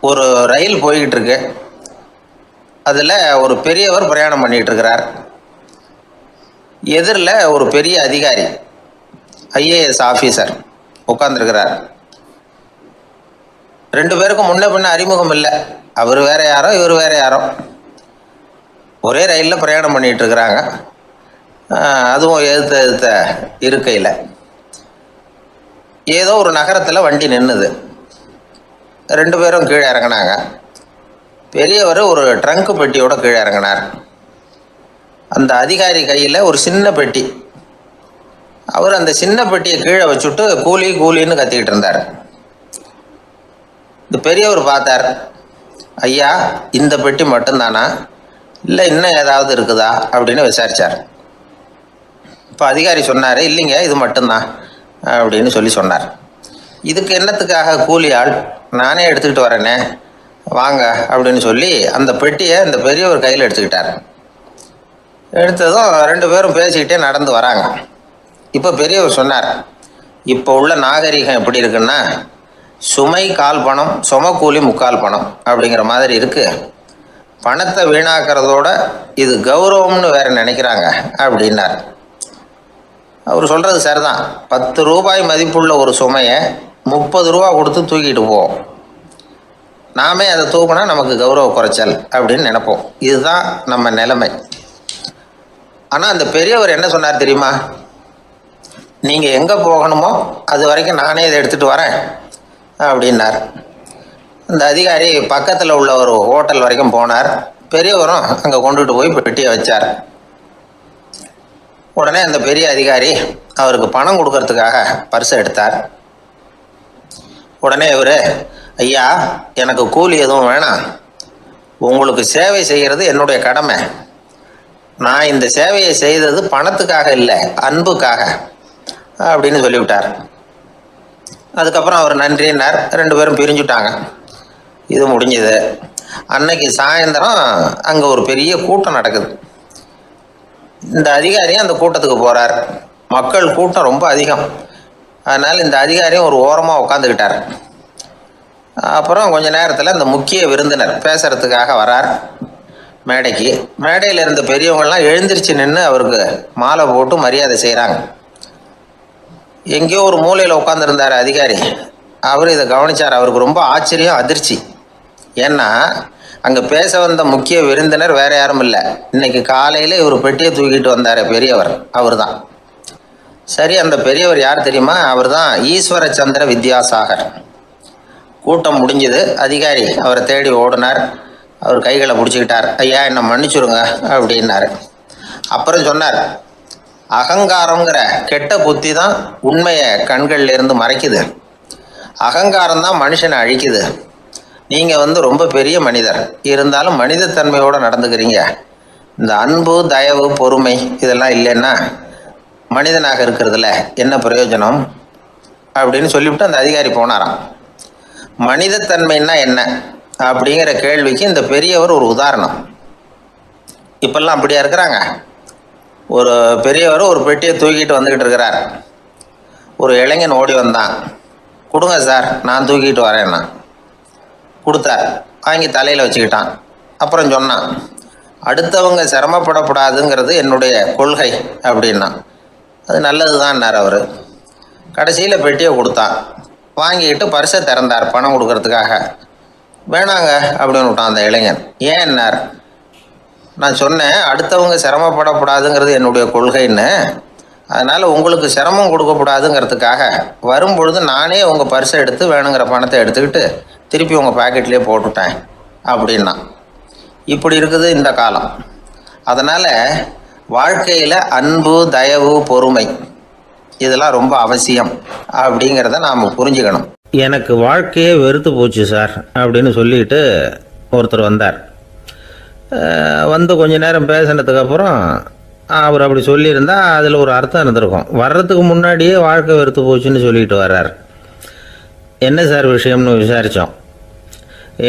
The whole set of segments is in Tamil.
ஒரு ரயில் போய்கிட்டு இருக்கு. அதில் ஒரு பெரியவர் பிரயாணம் பண்ணிகிட்டு இருக்கிறார். எதிரில் ஒரு பெரிய அதிகாரி, ஐஏஎஸ் ஆஃபீஸர் உட்காந்துருக்கிறார். ரெண்டு பேருக்கும் முன்ன பின்ன அறிமுகம் இல்லை. அவர் வேற யாரோ, இவர் வேற யாரோ. ஒரே ரயிலில் பிரயாணம் பண்ணிகிட்டு இருக்கிறாங்க. அதுவும் எதிர்த்த இருக்கையில் ஏதோ ஒரு நகரத்தில் வண்டி நின்றுது. ரெண்டு பேரும் கீழே இறங்கினாங்க. பெரியவர் ஒரு ட்ரங்க் பெட்டியோட கீழே இறங்கினார். அந்த அதிகாரி கையில் ஒரு சின்ன பெட்டி. அவர் அந்த சின்ன பெட்டியை கீழே வச்சுட்டு கூலி கூலின்னு கத்திக்கிட்டு இருந்தார். இந்த பெரியவர் பார்த்தார். ஐயா, இந்த பெட்டி மட்டும்தானா, இல்லை இன்னும் ஏதாவது இருக்குதா அப்படின்னு விசாரித்தார். இப்போ அதிகாரி சொன்னார், இல்லைங்க இது மட்டும்தான் அப்படின்னு சொன்னார். இதுக்கு என்னத்துக்காக கூலி ஆள், நானே எடுத்துக்கிட்டு வரேனே, வாங்க அப்படின்னு சொல்லி அந்த பெட்டியை இந்த பெரியவர் கையில் எடுத்துக்கிட்டார். எடுத்ததும் ரெண்டு பேரும் பேசிக்கிட்டே நடந்து வராங்க. இப்போ பெரியவர் சொன்னார், இப்போ உள்ள நாகரிகம் எப்படி இருக்குன்னா, சுமை கால் பணம், சுமக்கூலி முக்கால் பணம் அப்படிங்கிற மாதிரி இருக்குது. பணத்தை வீணாக்கிறதோட இது கௌரவம்னு வேற நினைக்கிறாங்க அப்படின்னார். அவர் சொல்கிறது சரிதான். 10 ரூபாய் மதிப்புள்ள ஒரு சுமையை 30 ரூபா கொடுத்து தூக்கிட்டு போவோம். நாமே அதை தூக்கினா நமக்கு கௌரவ குறைச்சல் அப்படின்னு நினைப்போம். இதுதான் நம்ம நிலைமை. ஆனால் அந்த பெரியவர் என்ன சொன்னார் தெரியுமா? நீங்கள் எங்கே போகணுமோ அது வரைக்கும் நானே இதை எடுத்துகிட்டு வரேன் அப்படின்னார். அந்த அதிகாரி பக்கத்தில் உள்ள ஒரு ஹோட்டல் வரைக்கும் போனார். பெரியவரும் அங்கே கொண்டுட்டு போய் பெட்டியை வச்சார். உடனே அந்த பெரிய அதிகாரி அவருக்கு பணம் கொடுக்கறதுக்காக பர்ஸை எடுத்தார். உடனே இவர், ஐயா எனக்கு கூலி எதுவும் வேணாம், உங்களுக்கு சேவை செய்கிறது என்னுடைய கடமை. நான் இந்த சேவையை செய்தது பணத்துக்காக இல்லை, அன்புக்காக அப்படின்னு சொல்லிவிட்டார். அதுக்கப்புறம் அவர் நன்றினார். ரெண்டு பேரும் பிரிஞ்சுட்டாங்க. இது முடிஞ்சது. அன்னைக்கு சாயந்தரம் அங்கே ஒரு பெரிய கூட்டம் நடக்குது. இந்த அதிகாரியும் அந்த கூட்டத்துக்கு போகிறார். மக்கள் கூட்டம் ரொம்ப அதிகம். அதனால் இந்த அதிகாரியும் ஒரு ஓரமாக உட்காந்துக்கிட்டார். அப்புறம் கொஞ்ச நேரத்தில் இந்த முக்கிய விருந்தினர் பேசுகிறதுக்காக வரார் மேடைக்கு. மேடையில் இருந்த பெரியவங்கள்லாம் எழுந்திரிச்சு நின்று அவருக்கு மாலை போட்டு மரியாதை செய்கிறாங்க. எங்கேயோ ஒரு மூலையில் உட்காந்துருந்தார் அதிகாரி. அவர் இதை கவனித்தார். அவருக்கு ரொம்ப ஆச்சரியம், அதிர்ச்சி. ஏன்னா அங்கே பேச வந்த முக்கிய விருந்தினர் வேற யாரும் இல்லை, இன்னைக்கு காலையில் இவர் பெட்டியை தூக்கிட்டு வந்தார் பெரியவர், அவர் தான். சரி, அந்த பெரியவர் யார் தெரியுமா? அவர் தான் ஈஸ்வர சந்திர வித்யாசாகர். கூட்டம் முடிஞ்சது. அதிகாரி அவரை தேடி ஓடினார். அவர் கைகளை பிடிச்சிக்கிட்டார். ஐயா என்னை மன்னிச்சுருங்க அப்படின்னாரு. அப்புறம் சொன்னார், அகங்காரங்கிற கெட்ட புத்தி தான் உண்மையை கண்கள்ல இருந்து மறைக்குது. அகங்காரம் தான் மனுஷனை அழிக்குது. நீங்கள் ரொம்ப பெரிய மனிதர், இருந்தாலும் மனிதத்தன்மையோடு நடந்துக்கிறீங்க. இந்த அன்பு, தயவு, பொறுமை இதெல்லாம் இல்லைன்னா மனிதனாக இருக்கிறதுல என்ன பிரயோஜனம் அப்படின்னு சொல்லிவிட்டு அந்த அதிகாரி போனாராம். மனிதத்தன்மைன்னா என்ன அப்படிங்கிற கேள்விக்கு இந்த பெரியவர் ஒரு உதாரணம். இப்பெல்லாம் அப்படியா இருக்கிறாங்க? ஒரு பெரியவர் ஒரு பெட்டியை தூக்கிட்டு வந்துக்கிட்டு இருக்கிறார். ஒரு இளைஞன் ஓடி வந்தான். கொடுங்க சார், நான் தூக்கிட்டு வரேன்னா. கொடுத்தார். வாங்கி தலையில் வச்சுக்கிட்டான். அப்புறம் சொன்னான், அடுத்தவங்க சிரமப்படக்கூடாதுங்கிறது என்னுடைய கொள்கை அப்படின்னா. அது நல்லது தான்னார் அவர். கடைசியில் பெட்டியை கொடுத்தான். வாங்கிக்கிட்டு பர்ஸை திறந்தார் பணம் கொடுக்கறதுக்காக. வேணாங்க அப்படின்னு விட்டான் அந்த இளைஞன். ஏன்னார், நான் சொன்னேன் அடுத்தவங்க சிரமப்படக்கூடாதுங்கிறது என்னுடைய கொள்கைன்னு. அதனால் உங்களுக்கு சிரமம் கொடுக்கக்கூடாதுங்கிறதுக்காக வரும்பொழுது நானே உங்கள் பர்ஸை எடுத்து வேணுங்கிற பணத்தை எடுத்துக்கிட்டு திருப்பி உங்கள் பாக்கெட்லேயே போட்டுட்டேன் அப்படின்னா. இப்படி இருக்குது இந்த காலம். அதனால் வாழ்க்கையில் அன்பு, தயவு, பொறுமை இதெல்லாம் ரொம்ப அவசியம் அப்படிங்கிறத நாம் புரிஞ்சுக்கணும். எனக்கு வாழ்க்கையே வெறுத்து போச்சு சார் அப்படின்னு சொல்லிட்டு ஒருத்தர் வந்தார். வந்து கொஞ்ச நேரம் பேசினதுக்கப்புறம் அவர் அப்படி சொல்லியிருந்தால் அதில் ஒரு அர்த்தம் இருந்திருக்கும். வர்றதுக்கு முன்னாடியே வாழ்க்கை வெறுத்து போச்சுன்னு சொல்லிட்டு வர்றார். என்ன சார் விஷயம்னு விசாரித்தோம்.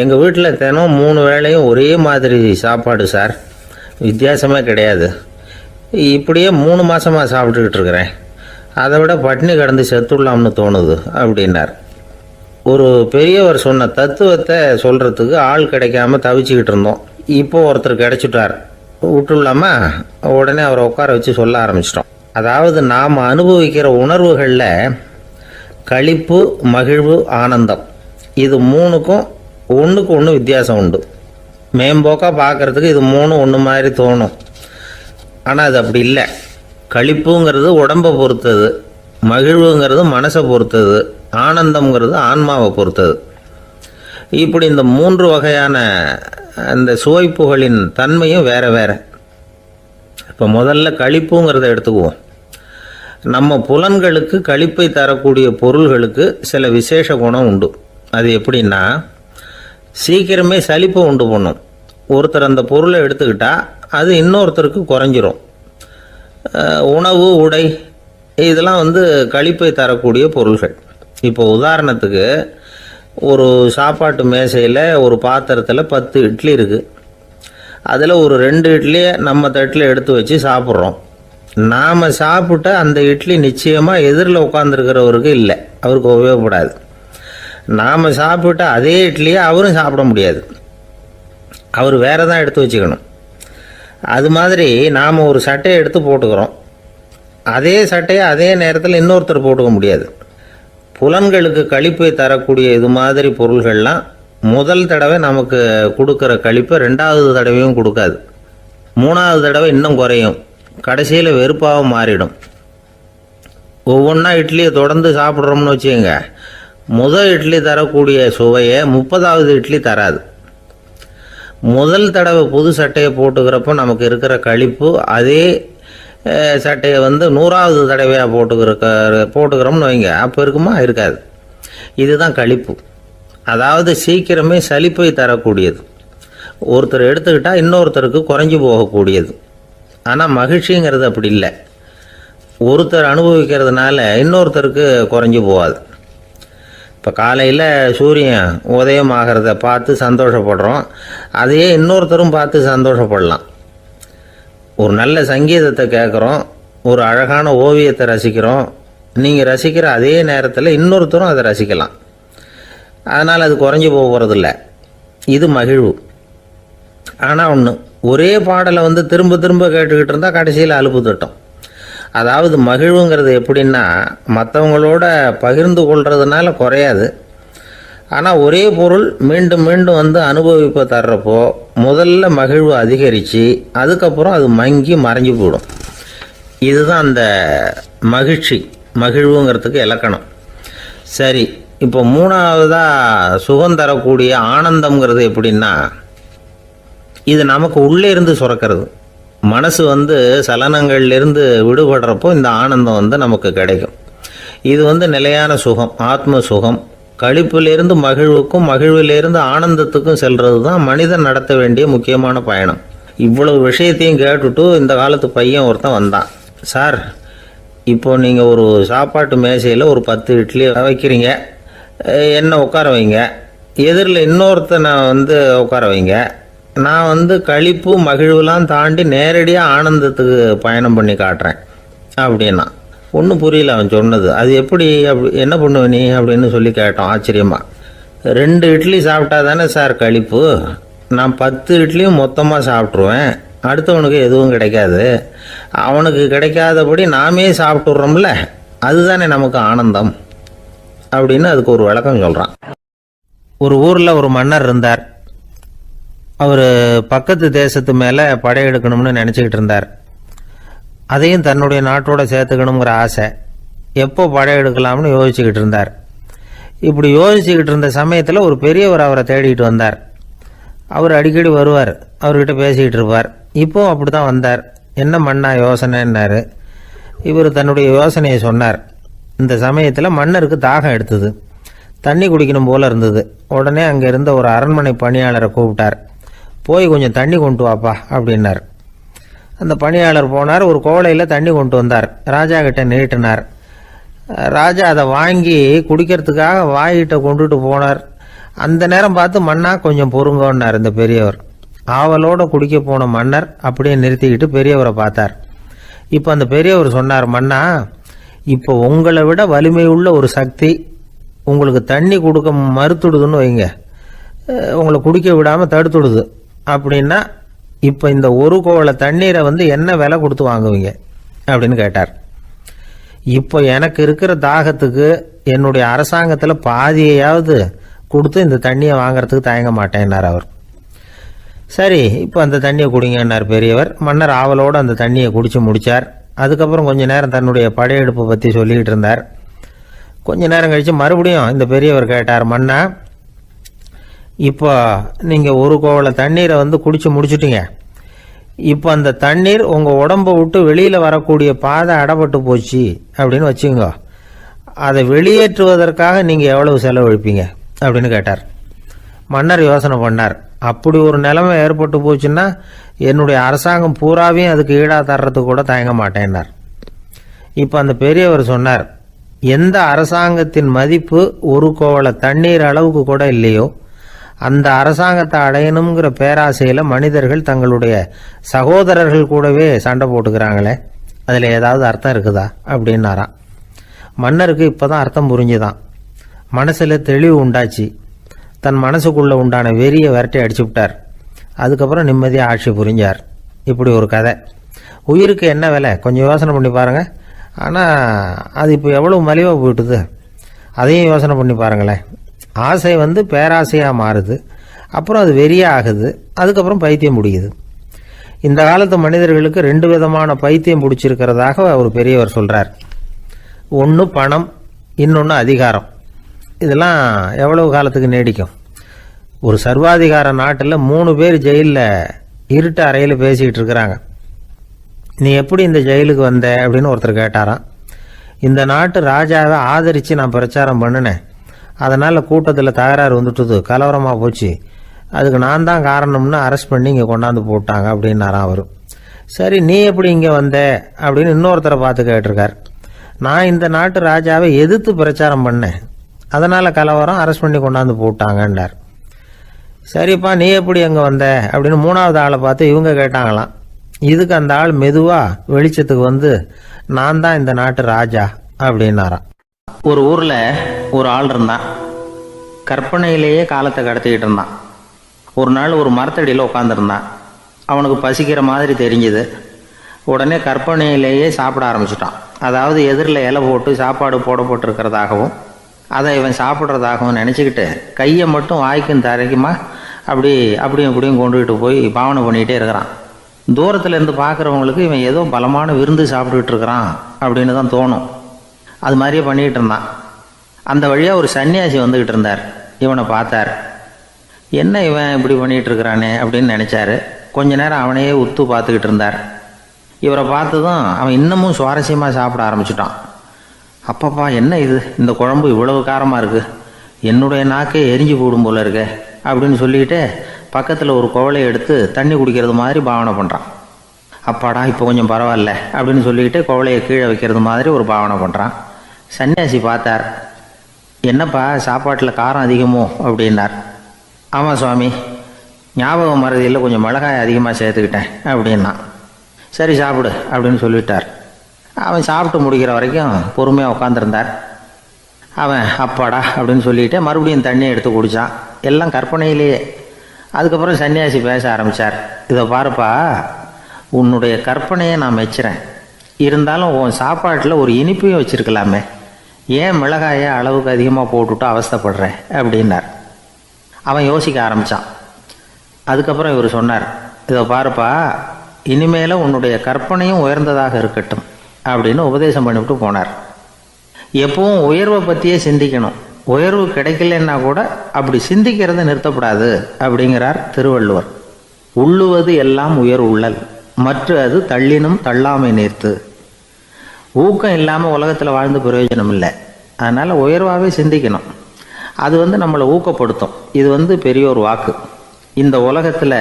எங்கள் வீட்டில் தினம் 3 வேளையும் ஒரே மாதிரி சாப்பாடு சார், வித்தியாசமே கிடையாது. இப்படியே 3 மாதமாக சாப்பிட்டுக்கிட்டு இருக்கிறேன். அதை விட பட்டினி கடந்து செத்துடலாம்னு தோணுது அப்படின்னார். ஒரு பெரியவர் சொன்ன தத்துவத்தை சொல்கிறதுக்கு ஆள் கிடைக்காம தவிச்சுக்கிட்டு இருந்தோம். இப்போ ஒருத்தர் கிடைச்சிட்டார். விட்டுலாமா? உடனே அவரை உட்கார வச்சு சொல்ல ஆரம்பிச்சிட்டோம். அதாவது நாம் அனுபவிக்கிற உணர்வுகளில் களிப்பு, மகிழ்வு, ஆனந்தம் இது மூணுக்கும் ஒன்றுக்கு ஒன்று வித்தியாசம் உண்டு. மேம்போக்காக பார்க்குறதுக்கு இது மூணும் ஒன்று மாதிரி தோணும். ஆனால் அது அப்படி இல்லை. களிப்புங்கிறது உடம்பை பொறுத்தது, மகிழ்வுங்கிறது மனசை பொறுத்தது, ஆனந்தம்ங்கிறது ஆன்மாவை பொறுத்தது. இப்படி இந்த 3 வகையான அந்த சுவைப்புகளின் தன்மையும் வேறு வேறு. இப்போ முதல்ல களிப்புங்கிறத எடுத்துக்குவோம். நம்ம புலன்களுக்கு களிப்பை தரக்கூடிய பொருள்களுக்கு சில விசேஷ குணம் உண்டு. அது எப்படின்னா, சீக்கிரமே சலிப்பை உண்டு பண்ணும். ஒருத்தர் அந்த பொருளை எடுத்துக்கிட்டால் அது இன்னொருத்தருக்கு குறைஞ்சிரும். உணவு, உடை இதெல்லாம் களிப்பை தரக்கூடிய பொருள்கள். இப்போ உதாரணத்துக்கு, ஒரு சாப்பாட்டு மேசையில் ஒரு பாத்திரத்தில் 10 இட்லி இருக்குது. அதில் ஒரு 2 இட்லியை நம்ம தட்டில் எடுத்து வச்சு சாப்பிட்றோம். நாம் சாப்பிட்ட அந்த இட்லி நிச்சயமாக எதிரில் உட்காந்துருக்கிறவருக்கு இல்லை, அவருக்கு உபயோகப்படாது. நாம் சாப்பிட்ட அதே இட்லியை அவரும் சாப்பிட முடியாது, அவர் வேறு தான் எடுத்து வச்சுக்கணும். அது மாதிரி நாம் ஒரு சட்டையை எடுத்து போட்டுக்கிறோம். அதே சட்டையை அதே நேரத்தில் இன்னொருத்தர் போட்டுக்க முடியாது. புலன்களுக்கு களிப்பை தரக்கூடிய இது மாதிரி பொருள்கள்லாம் முதல் தடவை நமக்கு கொடுக்குற களிப்பை 2வது தடவையும் கொடுக்காது. 3வது தடவை இன்னும் குறையும். கடைசியில் வெறுப்பாக மாறிடும். ஒவ்வொன்றா இட்லியை தொடர்ந்து சாப்பிட்றோம்னு வச்சுக்கோங்க, முதல் இட்லி தரக்கூடிய சுவையை 30வது இட்லி தராது. முதல் தடவை புது சட்டையை போட்டுக்கிறப்போ நமக்கு இருக்கிற களிப்பு அதே சட்டையை 100வது தடவையாக போட்டுக்கிறோம்னு வைங்க, அப்போ இருக்குமா? இருக்காது. இதுதான் களிப்பு. அதாவது சீக்கிரமே சலிப்பை தரக்கூடியது. ஒருத்தர் எடுத்துக்கிட்டால் இன்னொருத்தருக்கு குறைஞ்சி போகக்கூடியது. ஆனால் மகிழ்ச்சிங்கிறது அப்படி இல்லை. ஒருத்தர் அனுபவிக்கிறதுனால இன்னொருத்தருக்கு குறைஞ்சி போகாது. இப்போ காலையில் சூரியன் உதயம் ஆகிறத பார்த்து சந்தோஷப்படுறோம், அதையே இன்னொருத்தரும் பார்த்து சந்தோஷப்படலாம். ஒரு நல்ல சங்கீதத்தை கேட்குறோம், ஒரு அழகான ஓவியத்தை ரசிக்கிறோம். நீங்கள் ரசிக்கிற அதே நேரத்தில் இன்னொருத்தரும் அதை ரசிக்கலாம். அதனால் அது குறைஞ்சி போகிறதில்ல. இது மகிழ்வு. ஆனால் ஒன்று, ஒரே பாடலை திரும்ப திரும்ப கேட்டுக்கிட்டு இருந்தால் கடைசியில் அலுப்பு தட்டும். அதாவது மகிழ்வுங்கிறது எப்படின்னா, மற்றவங்களோட பகிர்ந்து கொள்றதுனால குறையாது. ஆனால் ஒரே பொருள் மீண்டும் மீண்டும் அனுபவிப்பை தர்றப்போ முதல்ல மகிழ்வு அதிகரித்து அதுக்கப்புறம் அது மங்கி மறைஞ்சு போயிடும். இதுதான் அந்த மகிழ்வுங்கிறதுக்கு இலக்கணம். சரி, இப்போ 3வதாக சுகம் தரக்கூடிய ஆனந்தம்ங்கிறது எப்படின்னா, இது நமக்கு உள்ளே இருந்து சுரக்கிறது. மனசு சலனங்கள்லேருந்து விடுபடுறப்போ இந்த ஆனந்தம் நமக்கு கிடைக்கும். இது நிலையான சுகம், ஆத்ம சுகம். களிப்பிலிருந்து மகிழ்வுக்கும், மகிழ்விலிருந்து ஆனந்தத்துக்கும் செல்வது தான் மனிதன் நடத்த வேண்டிய முக்கியமான பயணம். இவ்வளவு விஷயத்தையும் கேட்டுட்டு இந்த காலத்து பையன் ஒருத்தன் வந்தான். சார், இப்போ நீங்கள் ஒரு சாப்பாட்டு மேசையில் ஒரு 10 இட்லி வைக்கிறீங்க, என்னை உட்கார வைங்க, எதிரில் இன்னொருத்தனை உட்கார வைங்க. நான் களிப்பு மகிழ்வுலாம் தாண்டி நேரடியாக ஆனந்தத்துக்கு பயணம் பண்ணி காட்டுறேன் அப்படின்னா. ஒன்றும் புரியல அவன் சொன்னது. அது எப்படி, என்ன பண்ணுவ நீ அப்படின்னு சொல்லி கேட்டோம் ஆச்சரியமாக. 2 இட்லி சாப்பிட்டா தானே சார் களிப்பு? நான் 10 இட்லியும் மொத்தமாக சாப்பிட்ருவேன், அடுத்தவனுக்கு எதுவும் கிடைக்காது. அவனுக்கு கிடைக்காதபடி நாமே சாப்பிட்டுடுறோம்ல, அதுதானே நமக்கு ஆனந்தம் அப்படின்னு அதுக்கு ஒரு விளக்கம் சொல்கிறான். ஒரு ஊரில் ஒரு மன்னர் இருந்தார். அவர் பக்கத்து தேசத்து மேலே படையெடுக்கணும்னு நினச்சிக்கிட்டு இருந்தார். அதையும் தன்னுடைய நாட்டோட சேர்த்துக்கணுங்கிற ஆசை. எப்போ படையெடுக்கலாம்னு யோசிச்சுக்கிட்டு இருந்தார். இப்படி யோசிச்சுக்கிட்டு இருந்த சமயத்தில் ஒரு பெரியவர் அவரை தேடிட்டு வந்தார். அவர் அடிக்கடி வருவார், அவர்கிட்ட பேசிக்கிட்டு இருப்பார். இப்போவும் அப்படி தான் வந்தார். என்ன மன்னா யோசனைன்னாரு. இவர் தன்னுடைய யோசனையை சொன்னார். இந்த சமயத்தில் மன்னருக்கு தாகம் எடுத்தது, தண்ணி குடிக்கணும் போல இருந்தது. உடனே அங்கே இருந்த ஒரு அரண்மனை பணியாளரை கூப்பிட்டார். போய் கொஞ்சம் தண்ணி கொண்டு வாப்பா அப்படின்னார். அந்த பணியாளர் போனார், ஒரு கோலையில் தண்ணி கொண்டு வந்தார். ராஜா கிட்ட நீட்டினார். ராஜா அதை வாங்கி குடிக்கிறதுக்காக வாயிட்ட கொண்டுட்டு போனார். அந்த நேரம் பார்த்து, மன்னா கொஞ்சம் பொறுங்கன்னார் இந்த பெரியவர். ஆவலோடு குடிக்க போன மன்னர் அப்படியே நிறுத்திக்கிட்டு பெரியவரை பார்த்தார். இப்போ அந்த பெரியவர் சொன்னார், மன்னா, இப்போ உங்களை விட வலிமை உள்ள ஒரு சக்தி உங்களுக்கு தண்ணி கொடுக்க மறுத்துடுதுன்னு வைங்க, உங்களை குடிக்க விடாமல் தடுத்துடுது அப்படின்னா இப்போ இந்த ஒரு கோவலை தண்ணீரை என்ன விலை கொடுத்து வாங்குவீங்க அப்படின்னு கேட்டார். இப்போ எனக்கு இருக்கிற தாகத்துக்கு என்னுடைய அரசாங்கத்தில் பாதியையாவது கொடுத்து இந்த தண்ணியை வாங்கிறதுக்கு தயங்க மாட்டேன்னார் அவர். சரி, இப்போ அந்த தண்ணியை குடிங்கன்னார் பெரியவர். மன்னர் ஆவலோடு அந்த தண்ணியை குடித்து முடித்தார். அதுக்கப்புறம் கொஞ்ச நேரம் தன்னுடைய படையெடுப்பை பற்றி சொல்லிக்கிட்டு இருந்தார். கொஞ்ச நேரம் கழித்து மறுபடியும் இந்த பெரியவர் கேட்டார், மன்னா, இப்போ நீங்கள் ஒரு கோவலை தண்ணீரை குடித்து முடிச்சுட்டீங்க. இப்போ அந்த தண்ணீர் உங்கள் உடம்பை விட்டு வெளியில் வரக்கூடிய பாதை அடைபட்டு போச்சு அப்படின்னு வச்சுங்க, அதை வெளியேற்றுவதற்காக நீங்கள் எவ்வளவு செலவழிப்பீங்க அப்படின்னு கேட்டார். மன்னர் யோசனை பண்ணார். அப்படி ஒரு நிலைமை ஏற்பட்டு போச்சுன்னா என்னுடைய அரசாங்கம் பூராவையும் அதுக்கு ஈடாக தர்றதுக்கு கூட தயங்க மாட்டேன்னார். இப்போ அந்த பெரியவர் சொன்னார், எந்த அரசாங்கத்தின் மதிப்பு ஒரு கோவலை தண்ணீர் அளவுக்கு கூட இல்லையோ அந்த அரசாங்கத்தை அடையணுங்கிற பேராசையில் மனிதர்கள் தங்களுடைய சகோதரர்கள் கூடவே சண்டை போட்டுக்கிறாங்களே, அதில் ஏதாவது அர்த்தம் இருக்குதா அப்படின்னாராம். மன்னருக்கு இப்போ தான் அர்த்தம் புரிஞ்சுதான். மனசில் தெளிவு உண்டாச்சு. தன் மனசுக்குள்ளே உண்டான வெறியை விரட்டி அடிச்சு விட்டார். அதுக்கப்புறம் நிம்மதியாக ஆட்சி புரிஞ்சார். இப்படி ஒரு கதை. உயிருக்கு என்ன விலை கொஞ்சம் யோசனை பண்ணி பாருங்கள். ஆனால் அது இப்போ எவ்வளோ மலிவாக போயிட்டுது, அதையும் யோசனை பண்ணி பாருங்களேன். ஆசை பேராசையாக மாறுது, அப்புறம் அது வெறியாக ஆகுது, அதுக்கப்புறம் பைத்தியம் பிடிக்குது. இந்த காலத்து மனிதர்களுக்கு 2 விதமான பைத்தியம் பிடிச்சிருக்கிறதாக ஒரு பெரியவர் சொல்கிறார். ஒன்று பணம், இன்னொன்று அதிகாரம். இதெல்லாம் எவ்வளவு காலத்துக்கு நீடிக்கும்? ஒரு சர்வாதிகார நாட்டில் 3 பேர் ஜெயிலில் இருட்டு அறையில் பேசிக்கிட்டு இருக்கிறாங்க. நீ எப்படி இந்த ஜெயிலுக்கு வந்த அப்படின்னு ஒருத்தர் கேட்டாராம். இந்த நாட்டு ராஜாவை ஆதரித்து நான் பிரச்சாரம் பண்ணினேன், அதனால் கூட்டத்தில் தகராறு வந்துட்டுது, கலவரமாக போச்சு, அதுக்கு நான் தான் காரணம்னு அரெஸ்ட் பண்ணி இங்கே கொண்டாந்து போட்டாங்க அப்படின்னாராம் அவர். சரி, நீ எப்படி இங்கே வந்த அப்படின்னு இன்னொருத்தரை பார்த்து கேட்டிருக்கார். நான் இந்த நாட்டு ராஜாவை எதிர்த்து பிரச்சாரம் பண்ணேன், அதனால் கலவரம், அரெஸ்ட் பண்ணி கொண்டாந்து போட்டாங்கன்றார். சரிப்பா, நீ எப்படி அங்கே வந்த அப்படின்னு 3வது ஆளை பார்த்து இவங்க கேட்டாங்களாம். இதுக்கு அந்த ஆள் மெதுவாக வெளிச்சத்துக்கு நான் தான் இந்த நாட்டு ராஜா அப்படின்னாராம். ஒரு ஊரில் ஒரு ஆள் இருந்தான். கற்பனையிலேயே காலத்தை கடத்திக்கிட்டு இருந்தான். ஒரு நாள் ஒரு மரத்தடியில் உட்காந்துருந்தான். அவனுக்கு பசிக்கிற மாதிரி தெரிஞ்சுது. உடனே கற்பனையிலேயே சாப்பிட ஆரம்பிச்சிட்டான். அதாவது எதிரில் இலை போட்டு சாப்பாடு போடப்பட்டிருக்கிறதாகவும் அதை இவன் சாப்பிட்றதாகவும் நினச்சிக்கிட்டு கையை மட்டும் வாய்க்கும் தரைக்குமா அப்படியும் இப்படியும் கொண்டுகிட்டு போய் பாவனை பண்ணிக்கிட்டே இருக்கிறான். தூரத்தில் இருந்து பார்க்குறவங்களுக்கு இவன் ஏதோ பலமான விருந்து சாப்பிட்டுக்கிட்டு இருக்கிறான் அப்படின்னு தான் தோணும். அது மாதிரியே பண்ணிக்கிட்டு இருந்தான். அந்த வழியாக ஒரு சன்னியாசி வந்துக்கிட்டு இருந்தார். இவனை பார்த்தார். என்ன இவன் இப்படி பண்ணிகிட்டு இருக்கிறானே அப்படின்னு நினச்சாரு. கொஞ்ச நேரம் அவனையே உத்து பார்த்துக்கிட்டு இருந்தார். இவரை பார்த்ததும் அவன் இன்னமும் சுவாரஸ்யமாக சாப்பிட ஆரம்பிச்சிட்டான். அப்பப்பா, என்ன இது, இந்த குழம்பு இவ்வளவு காரமாக இருக்குது, என்னுடைய நாக்கே எரிஞ்சு போடும் போல இருக்கு அப்படின்னு சொல்லிக்கிட்டு பக்கத்தில் ஒரு குவளையை எடுத்து தண்ணி குடிக்கிறது மாதிரி பாவனை பண்ணுறான். அப்பாடா, இப்போ கொஞ்சம் பரவாயில்ல அப்படின்னு சொல்லிக்கிட்டு குவளையை கீழே வைக்கிறது மாதிரி ஒரு பாவனை பண்ணுறான். சன்னியாசி பார்த்தார். என்னப்பா, சாப்பாட்டில் காரம் அதிகமோ அப்படின்னார். ஆமாம் சுவாமி, ஞாபகம் மறதியில் கொஞ்சம் மிளகாய் அதிகமாக சேர்த்துக்கிட்டேன் அப்படின்னா. சரி சாப்பிடு அப்படின்னு சொல்லிவிட்டார். அவன் சாப்பிட்டு முடிக்கிற வரைக்கும் பொறுமையாக உட்காந்துருந்தார். அவன் அப்பாடா அப்படின்னு சொல்லிட்டு மறுபடியும் தண்ணியை எடுத்து குடித்தான். எல்லாம் கற்பனையிலேயே. அதுக்கப்புறம் சன்னியாசி பேச ஆரம்பித்தார். இதை பாருப்பா, உன்னுடைய கற்பனையை நான் மெச்சுறேன், இருந்தாலும் உன் சாப்பாட்டில் ஒரு இனிப்பையும் வச்சுருக்கலாமே, ஏன் மிளகாயை அளவுக்கு அதிகமாக போட்டுவிட்டு அவஸ்தைப்படுறேன் அப்படின்னார். அவன் யோசிக்க ஆரம்பித்தான். அதுக்கப்புறம் இவர் சொன்னார், இதை பாருப்பா, இனிமேலும் உன்னுடைய கற்பனையும் உயர்ந்ததாக இருக்கட்டும் அப்படின்னு உபதேசம் பண்ணிவிட்டு போனார். எப்பவும் உயர்வை பற்றியே சிந்திக்கணும். உயர்வு கிடைக்கலன்னா கூட அப்படி சிந்திக்கிறத நிறுத்தப்படாது அப்படிங்கிறார் திருவள்ளுவர். உள்ளுவது எல்லாம் உயர் உள்ளல், மற்ற அது தள்ளினும் தள்ளாமை நேர்த்து. ஊக்கம் இல்லாமல் உலகத்தில் வாழ்ந்து பிரயோஜனம் இல்லை. அதனால் உயர்வாகவே சிந்திக்கணும். அது நம்மளை ஊக்கப்படுத்தும். இது பெரியோர் வாக்கு. இந்த உலகத்தில்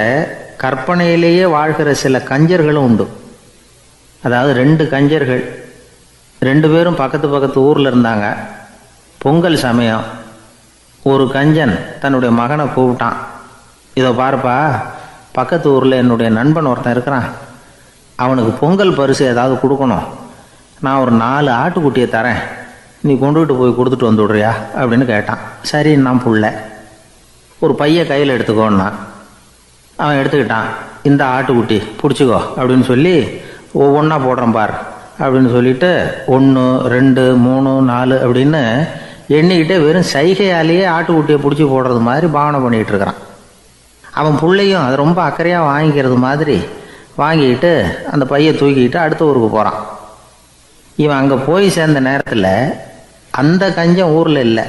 கற்பனையிலேயே வாழ்கிற சில கஞ்சர்களும் உண்டு. அதாவது 2 கஞ்சர்கள், 2 பேரும் பக்கத்து ஊரில் இருந்தாங்க. பொங்கல் சமயம் ஒரு கஞ்சன் தன்னுடைய மகனை கூப்பிட்டான். இதை பாருப்பா, பக்கத்து ஊரில் என்னுடைய நண்பன் ஒருத்தன் இருக்கிறான், அவனுக்கு பொங்கல் பரிசு ஏதாவது கொடுக்கணும், நான் ஒரு 4 ஆட்டுக்குட்டியை தரேன், நீ கொண்டுகிட்டு போய் கொடுத்துட்டு வந்து விட்றியா அப்படின்னு கேட்டான். சரி, நான் புள்ள ஒரு பைய கையில் எடுத்துக்கோன்னா அவன் எடுத்துக்கிட்டான். இந்த ஆட்டுக்குட்டி பிடிச்சிக்கோ அப்படின்னு சொல்லி ஒவ்வொன்றா போடுறேன் பார் அப்படின்னு சொல்லிட்டு 1 2 3 4 அப்படின்னு எண்ணிக்கிட்டே வெறும் சைகையாலேயே ஆட்டுக்குட்டியை பிடிச்சி போடுறது மாதிரி பாவனை பண்ணிகிட்டு இருக்கிறான். அவன் பிள்ளையும் அதை ரொம்ப அக்கறையாக வாங்கிக்கிறது மாதிரி வாங்கிக்கிட்டு அந்த பையை தூக்கிக்கிட்டு அடுத்த ஊருக்கு போகிறான். இவன் அங்கே போய் சேர்ந்த நேரத்தில் அந்த கஞ்சன் ஊரில் இல்லை,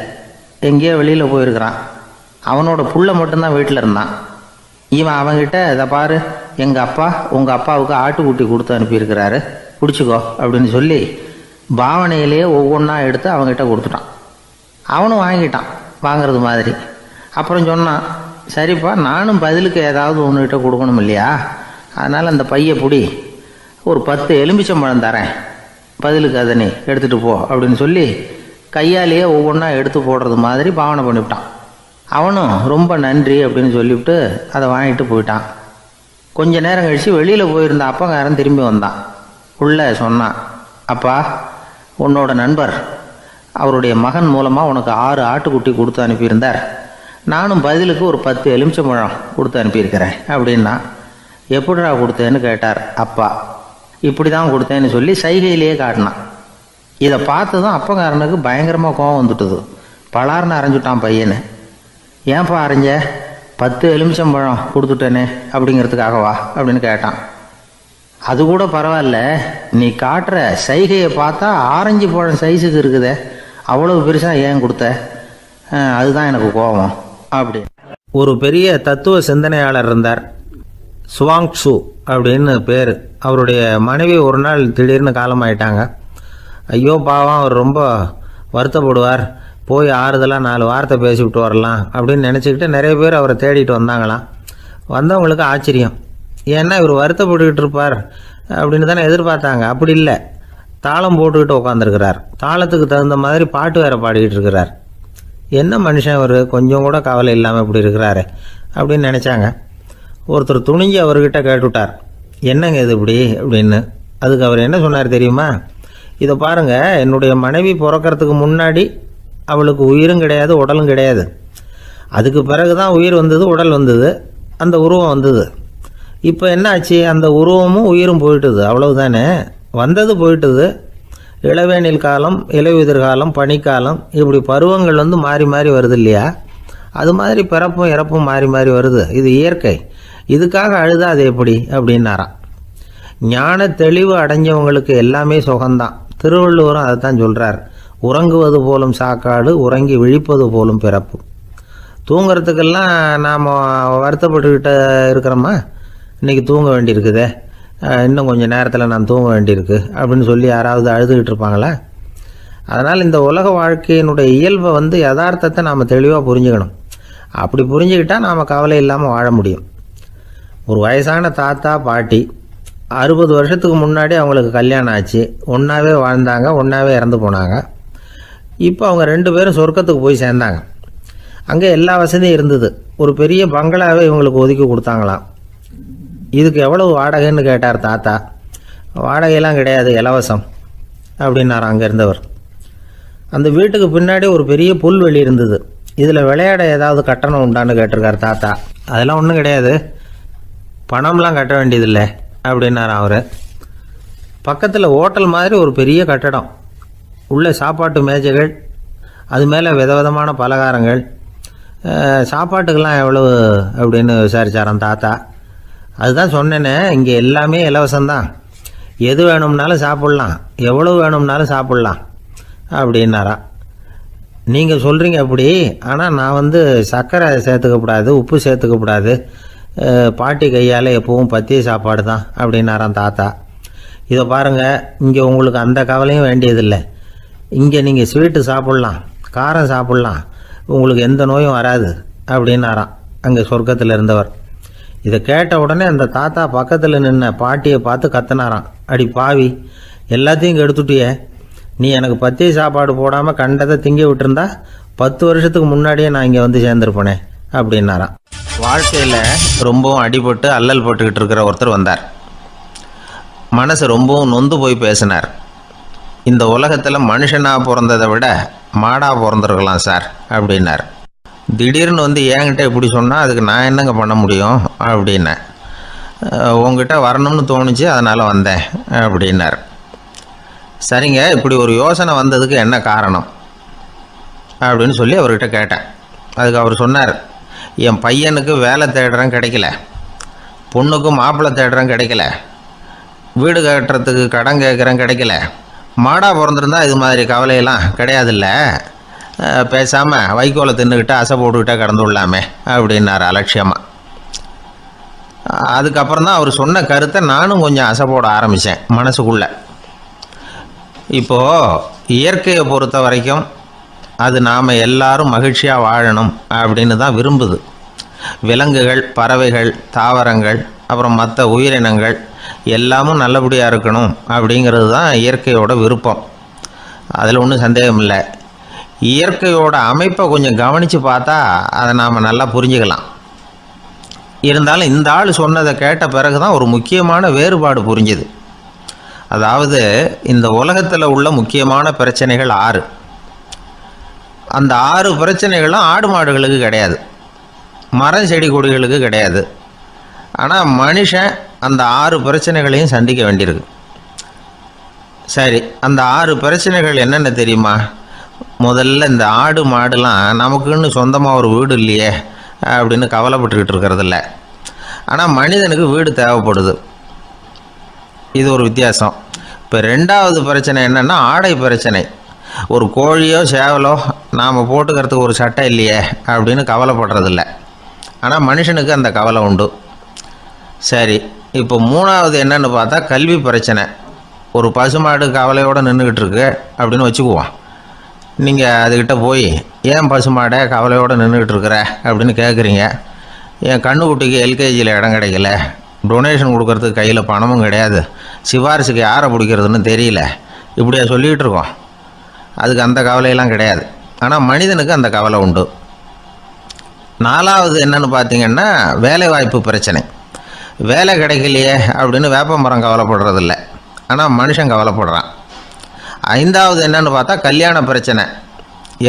எங்கேயோ வெளியில் போயிருக்கிறான். அவனோட புள்ள மட்டும்தான் வீட்டில் இருந்தான். இவன் அவன்கிட்ட இதை பாரு, எங்கள் அப்பா உங்கள் அப்பாவுக்கு ஆட்டுக்குட்டி கொடுத்து அனுப்பியிருக்கிறாரு, பிடிச்சிக்கோ அப்படின்னு சொல்லி பாவனையிலேயே ஒவ்வொன்றா எடுத்து அவங்ககிட்ட கொடுத்துட்டான். அவனும் வாங்கிட்டான் வாங்கிறது மாதிரி. அப்புறம் சொன்னான், சரிப்பா நானும் பதிலுக்கு ஏதாவது ஒன்றுகிட்ட கொடுக்கணும் இல்லையா, அதனால் அந்த பையை பிடி, ஒரு 10 எலுமிச்சம்பழம் தரேன், பதிலுக்கு அதை நீ எடுத்துகிட்டு போ அப்படின்னு சொல்லி கையாலேயே ஒவ்வொன்றா எடுத்து போடுறது மாதிரி பாவனை பண்ணிவிட்டான். அவனும் ரொம்ப நன்றி அப்படின்னு சொல்லிவிட்டு அதை வாங்கிட்டு போயிட்டான். கொஞ்ச நேரம் கழித்து வெளியில் போயிருந்த அப்பங்காரன் திரும்பி வந்தான். உள்ள சொன்னான், அப்பா உன்னோட நண்பர் அவருடைய மகன் மூலமாக உனக்கு 6 ஆட்டுக்குட்டி கொடுத்து அனுப்பியிருந்தார், நானும் பதிலுக்கு ஒரு 10 எலுமிச்சம்பழம் கொடுத்து அனுப்பியிருக்கிறேன் அப்படின்னா. எப்படிடா கொடுத்தேன்னு கேட்டார் அப்பா. இப்படி தான் கொடுத்தேன்னு சொல்லி சைகையிலேயே காட்டினான். இதை பார்த்ததும் அப்பங்காரனுக்கு பயங்கரமாக கோபம் வந்துட்டுது. பலார்னு அரைஞ்சுட்டான் பையனை. ஏன்ப்பா அரைஞ்ச, 10 எலுமிச்சம்பழம் கொடுத்துட்டேனே அப்படிங்கிறதுக்காகவா அப்படின்னு கேட்டான். அது கூட பரவாயில்ல, நீ காட்டுற சைகையை பார்த்தா ஆரஞ்சு பழம் சைஸுக்கு இருக்குதே, அவ்வளவு பெருசாக ஏன் கொடுத்த, அதுதான் எனக்கு கோபம் அப்படி. ஒரு பெரிய தத்துவ சிந்தனையாளர் இருந்தார், சுவாங்சு அப்படின்னு பேர். அவருடைய மனைவி ஒரு நாள் திடீர்னு காலமாயிட்டாங்க. ஐயோ பாவம், அவர் ரொம்ப வருத்தப்படுவார், போய் ஆறுதலாக 4 வார்த்தை பேசிவிட்டு வரலாம் அப்படின்னு நினச்சிக்கிட்டு நிறைய பேர் அவரை தேடிட்டு வந்தாங்களாம். வந்தவங்களுக்கு ஆச்சரியம், ஏன்னா இவர் வருத்தப்பட்டுக்கிட்டு இருப்பார் அப்படின்னு தானே எதிர்பார்த்தாங்க. அப்படி இல்லை, தாளம் போட்டுக்கிட்டு உட்காந்துருக்கிறார், தாளத்துக்கு தகுந்த மாதிரி பாட்டு வேறு பாடிக்கிட்டு இருக்கிறார். என்ன மனுஷன் அவர், கொஞ்சம் கூட கவலை இல்லாமல் இப்படி இருக்கிறாரு அப்படின்னு நினச்சாங்க. ஒருத்தர் துணிஞ்சு அவர்கிட்ட கேட்டுவிட்டார், என்னங்க இது இப்படி அப்படின்னு. அதுக்கு அவர் என்ன சொன்னார் தெரியுமா, இதை பாருங்கள், என்னுடைய மனைவி பிறக்கிறதுக்கு முன்னாடி அவளுக்கு உயிரும் கிடையாது உடலும் கிடையாது, அதுக்கு பிறகு தான் உயிர் வந்தது, உடல் வந்தது, அந்த உருவம் வந்தது. இப்போ என்ன ஆச்சு, அந்த உருவமும் உயிரும் போயிட்டுது, அவ்வளவுதானே, வந்தது போயிட்டுது. இளவேனில் காலம், இலையுதிர் காலம், பனிக்காலம், இப்படி பருவங்கள் வந்து மாறி மாறி வருது இல்லையா, அது மாதிரி பிறப்பும் இறப்பும் மாறி மாறி வருது, இது இயற்கை, இதுக்காக அழுதா அது எப்படி அப்படின்னாராம். ஞான தெளிவு அடைஞ்சவங்களுக்கு எல்லாமே சுகம்தான். திருவள்ளுவரும் அதை தான் சொல்கிறார், உறங்குவது போலும் சாக்காடு, உறங்கி விழிப்பது போலும் பிறப்பு. தூங்கிறதுக்கெல்லாம் நாம் வருத்தப்பட்டுக்கிட்ட இருக்கிறோமா, இன்றைக்கி தூங்க வேண்டியிருக்குதே, இன்னும் கொஞ்சம் நேரத்தில் நான் தூங்க வேண்டியிருக்கு அப்படின்னு சொல்லி யாராவது அழுதுகிட்டு இருப்பாங்களா? அதனால் இந்த உலக வாழ்க்கையினுடைய இயல்பை வந்து யதார்த்தத்தை நாம் தெளிவாக புரிஞ்சுக்கணும். அப்படி புரிஞ்சுக்கிட்டால் நாம் கவலை இல்லாமல் வாழ முடியும். ஒரு வயசான தாத்தா பாட்டி 60 வருஷத்துக்கு முன்னாடி அவங்களுக்கு கல்யாணம் ஆச்சு, ஒன்றாவே வாழ்ந்தாங்க, ஒன்றாவே இறந்து போனாங்க. இப்போ அவங்க 2 பேரும் சொர்க்கத்துக்கு போய் சேர்ந்தாங்க. அங்கே எல்லா வசதியும் இருந்தது. ஒரு பெரிய பங்களாவே இவங்களுக்கு ஒதுக்கி கொடுத்தாங்களாம். இதுக்கு எவ்வளவு வாடகைன்னு கேட்டார் தாத்தா. வாடகையெல்லாம் கிடையாது, இலவசம் அப்படின்னார் அங்கே இருந்தவர். அந்த வீட்டுக்கு பின்னாடி ஒரு பெரிய புல்வெளி இருந்தது. இதில் விளையாட ஏதாவது கட்டணம் உண்டான்னு கேட்டிருக்கார் தாத்தா. அதெல்லாம் ஒன்றும் கிடையாது, பணம்லாம் கட்ட வேண்டியதில்லை அப்படின்னார் அவர். பக்கத்தில் ஹோட்டல் மாதிரி ஒரு பெரிய கட்டடம், உள்ள சாப்பாட்டு மேஜைகள், அது மேலே விதவிதமான பலகாரங்கள். சாப்பாட்டுக்கெல்லாம் எவ்வளவு அப்படின்னு விசாரிச்சாராம் தாத்தா. அதுதான் சொன்னேனே, இங்கே எல்லாமே இலவசம்தான், எது வேணும்னாலும் சாப்பிட்லாம், எவ்வளவு வேணும்னாலும் சாப்பிட்லாம் அப்படின்னாரா. நீங்கள் சொல்கிறீங்க அப்படி, ஆனால் நான் வந்து சர்க்கரை சேர்த்துக்கக்கூடாது, உப்பு சேர்த்துக்கக்கூடாது, பாட்டி கையால் எப்பவும் பத்திய சாப்பாடு தான் அப்படின்னாராம் தாத்தா. இதை பாருங்கள், இங்கே உங்களுக்கு அந்த கவலையும் வேண்டியதில்லை. இங்கே நீங்கள் ஸ்வீட்டு சாப்பிட்லாம், காரம் சாப்பிட்லாம், உங்களுக்கு எந்த நோயும் வராது அப்படின்னாராம் அங்கே சொர்க்கத்தில் இருந்தவர். இதை கேட்ட உடனே அந்த தாத்தா பக்கத்தில் நின்ன பாட்டியை பார்த்து கத்தினாராம், அடி பாவி, எல்லாத்தையும் கெடுத்துட்டியே, நீ எனக்கு பத்திய சாப்பாடு போடாமல் கண்டதை திங்க விட்டுருந்தா 10 வருஷத்துக்கு முன்னாடியே நான் இங்கே வந்து சேர்ந்துருப்பேனே அப்படின்னாராம். வாழ்க்கையில் ரொம்பவும் அடிபட்டு அல்லல் போட்டுக்கிட்டு இருக்கிற ஒருத்தர் வந்தார். மனசு ரொம்பவும் நொந்து போய் பேசினார். இந்த உலகத்தில் மனுஷனாக பிறந்ததை விட மாடாக பிறந்திருக்கலாம் சார் அப்படின்னார். திடீர்னு வந்து என்கிட்ட இப்படி சொன்னால் அதுக்கு நான் என்னங்க பண்ண முடியும் அப்படின்னேன். உங்ககிட்ட வரணும்னு தோணுச்சு, அதனால் வந்தேன் அப்படின்னார். சரிங்க, இப்படி ஒரு யோசனை வந்ததுக்கு என்ன காரணம் அப்படின்னு சொல்லி அவர்கிட்ட கேட்டேன். அதுக்கு அவர் சொன்னார், என் பையனுக்கு வேலை தேடுறேன் கிடைக்கல, பொண்ணுக்கும் மாப்பிள்ளை தேடுறேன் கிடைக்கல, வீடு கட்டுறதுக்கு கடன் கேட்குறேன் கிடைக்கல, மாடாக பிறந்திருந்தா இது மாதிரி கவலையெல்லாம் கிடையாதுல்ல, பேசாமல் வைக்கோலை தின்னுக்கிட்டு அசை போட்டுக்கிட்டே கடந்து விடலாமே அப்படின்னார் அலட்சியமாக. அதுக்கப்புறம் தான் அவர் சொன்ன கருத்தை நானும் கொஞ்சம் அசை போட ஆரம்பித்தேன் மனசுக்குள்ளே. இப்போது இயற்கையை பொறுத்த வரைக்கும் அது நாம் எல்லாரும் மகிழ்ச்சியாக வாழணும் அப்படின்னு தான் விரும்புது. விலங்குகள், பறவைகள், தாவரங்கள், அப்புறம் மற்ற உயிரினங்கள் எல்லாமும் நல்லபடியாக இருக்கணும் அப்படிங்கிறது தான் இயற்கையோட விருப்பம். அதில் ஒன்றும் சந்தேகம் இல்லை. இயற்கையோட அமைப்பை கொஞ்சம் கவனித்து பார்த்தா அதை நாம் நல்லா புரிஞ்சுக்கலாம். இருந்தாலும் இந்த ஆள் சொன்னதை கேட்ட பிறகு தான் ஒரு முக்கியமான வேறுபாடு புரிஞ்சுது. அதாவது இந்த உலகத்தில் உள்ள முக்கியமான பிரச்சனைகள் 6. அந்த 6 பிரச்சனைகளும் ஆடு மாடுகளுக்கு கிடையாது, மரம் செடி கொடிகளுக்கு கிடையாது. ஆனால் மனுஷன் அந்த 6 பிரச்சனைகளையும் சந்திக்க வேண்டியிருக்கு. சரி, அந்த 6 பிரச்சனைகள் என்னென்ன தெரியுமா? முதல்ல இந்த ஆடு மாடுலாம் நமக்குன்னு சொந்தமாக ஒரு வீடு இல்லையே அப்படின்னு கவலைப்பட்டுக்கிட்டு இருக்கிறதில்ல. ஆனால் மனிதனுக்கு வீடு தேவைப்படுது. இது ஒரு வித்தியாசம். இப்போ 2வது பிரச்சனை என்னென்னா ஆடை பிரச்சனை. ஒரு கோழியோ சேவலோ நாம் போட்டுக்கிறதுக்கு ஒரு சட்டை இல்லையே அப்படின்னு கவலைப்படுறதில்ல. ஆனால் மனுஷனுக்கு அந்த கவலை உண்டு. சரி, இப்போ 3வது என்னன்னு பார்த்தா கல்வி பிரச்சனை. ஒரு பசுமாடு கவலையோடு நின்றுக்கிட்டு இருக்கு அப்படின்னு வச்சுக்குவோம். நீங்கள் அதுக்கிட்ட போய், ஏன் பசுமாடை கவலையோடு நின்றுக்கிட்டு இருக்கிற அப்படின்னு கேட்குறீங்க. என் கண்ணுக்குட்டிக்கு எல்கேஜியில் இடம் கிடைக்கல, டொனேஷன் கொடுக்கறதுக்கு கையில் பணமும் கிடையாது, சிபாரிசுக்கு யாரை பிடிக்கிறதுன்னு தெரியல, இப்படியா சொல்லிகிட்டு இருக்கோம். அதுக்கு அந்த கவலையெல்லாம் கிடையாது. ஆனால் மனிதனுக்கு அந்த கவலை உண்டு. 4வது என்னன்னு பார்த்தீங்கன்னா வேலைவாய்ப்பு பிரச்சனை. வேலை கிடைக்கலையே அப்படின்னு வேப்ப மரம் கவலைப்படுறதில்ல, ஆனால் மனுஷன் கவலைப்படுறான். 5வது என்னன்னு பார்த்தா கல்யாண பிரச்சனை.